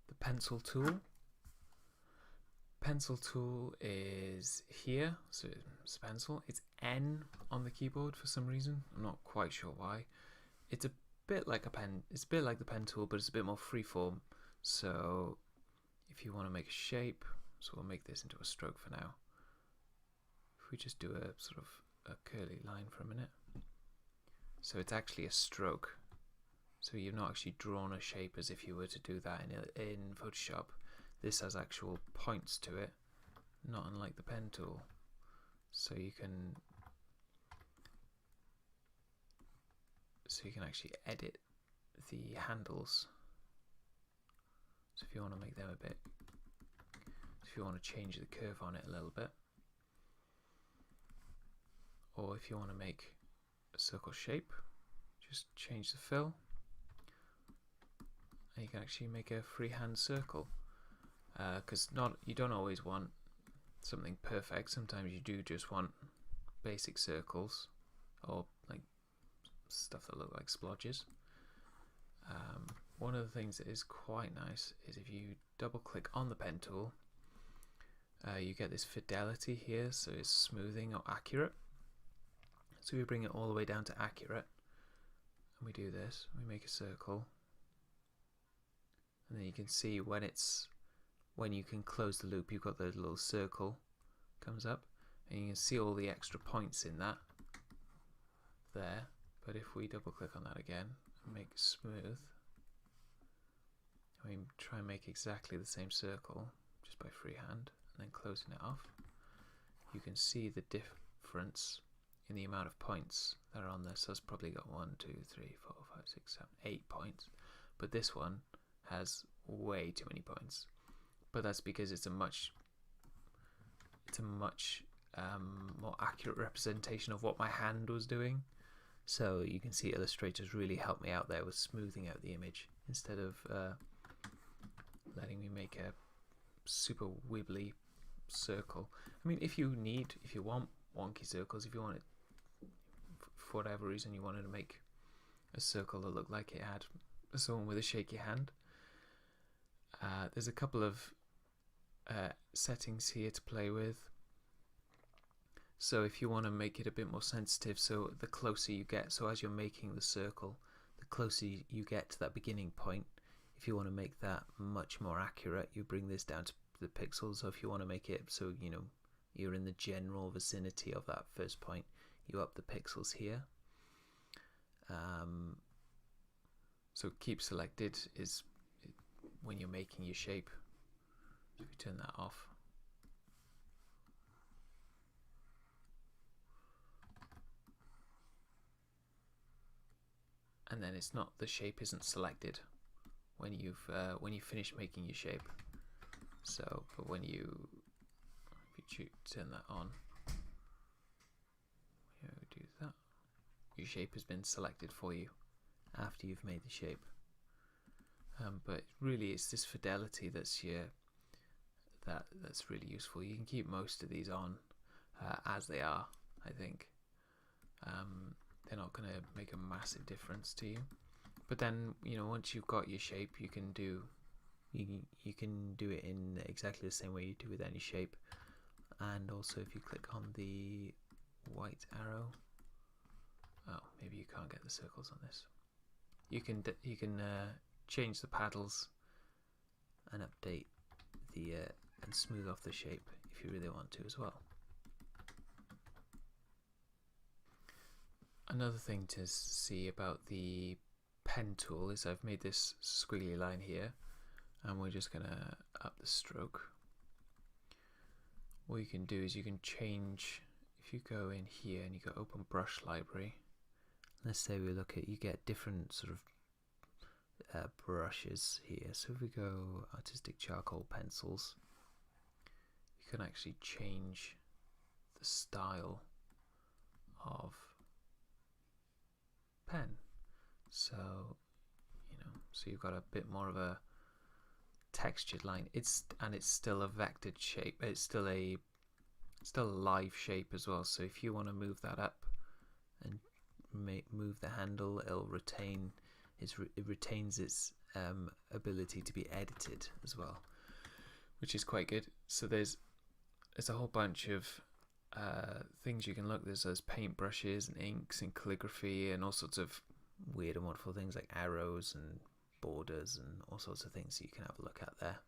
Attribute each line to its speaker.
Speaker 1: the pencil tool. Pencil tool is here, so it's pencil. It's N on the keyboard for some reason. I'm not quite sure why. It's a bit like a pen. It's a bit like the pen tool, but it's a bit more freeform. So if you want to make a shape, so we'll make this into a stroke for now. If we just do a sort of a curly line for a minute. So it's actually a stroke. So you've not actually drawn a shape as if you were to do that in Photoshop. This has actual points to it, not unlike the pen tool. So you can actually edit the handles. So if you want to make them a bit, if you want to change the curve on it a little bit, or if you want to make a circle shape, just change the fill, and you can actually make a freehand circle. Because you don't always want something perfect. Sometimes you do just want basic circles or like stuff that look like splodges. One of the things that is quite nice is if you double click on the pen tool, you get this fidelity here, so it's smoothing or accurate. So we bring it all the way down to accurate, and we do this, we make a circle, and then you can see when you can close the loop, you've got the little circle comes up, and you can see all the extra points in that there. But if we double click on that again and make it smooth, we try and make exactly the same circle just by freehand and then closing it off, you can see the difference in the amount of points that are on this. So it's probably got 1, 2, 3, 4, 5, 6, 7, 8 points, but this one has way too many points. But that's because it's a much more accurate representation of what my hand was doing. So you can see Illustrator's really helped me out there with smoothing out the image instead of letting me make a super wibbly circle. I mean, if you want wonky circles, if you want it for whatever reason you wanted to make a circle that looked like it had someone with a shaky hand, there's a couple of settings here to play with. So if you want to make it a bit more sensitive, so the closer you get, so as you're making the circle, the closer you get to that beginning point, if you want to make that much more accurate, you bring this down to the pixels. So if you want to make it so you're in the general vicinity of that first point, you up the pixels here. So keep selected is when you're making your shape. So we turn that off. And then it's not, the shape isn't selected when you finish making your shape. So, but if you turn that on, here we do that. Your shape has been selected for you after you've made the shape. But really, it's this fidelity that's really useful. You can keep most of these on as they are. I think they're not going to make a massive difference to you. But then once you've got your shape, you can do it in exactly the same way you do with any shape. And also, if you click on the white arrow, oh, maybe you can't get the circles on this. You can change the paddles and update the and smooth off the shape if you really want to as well. Another thing to see about the pen tool is I've made this squiggly line here, and we're just gonna up the stroke. What you can do is you can change, if you go in here and you go open brush library, let's say we look at, you get different sort of brushes here. So if we go artistic charcoal pencils, you can actually change the style of pen. So so you've got a bit more of a textured line. It's still a vectored shape. It's still a live shape as well. So if you want to move that up and move the handle, it retains its ability to be edited as well, which is quite good. So there's a whole bunch of things you can look. There's paintbrushes and inks and calligraphy and all sorts of weird and wonderful things like arrows and borders and all sorts of things that you can have a look at there.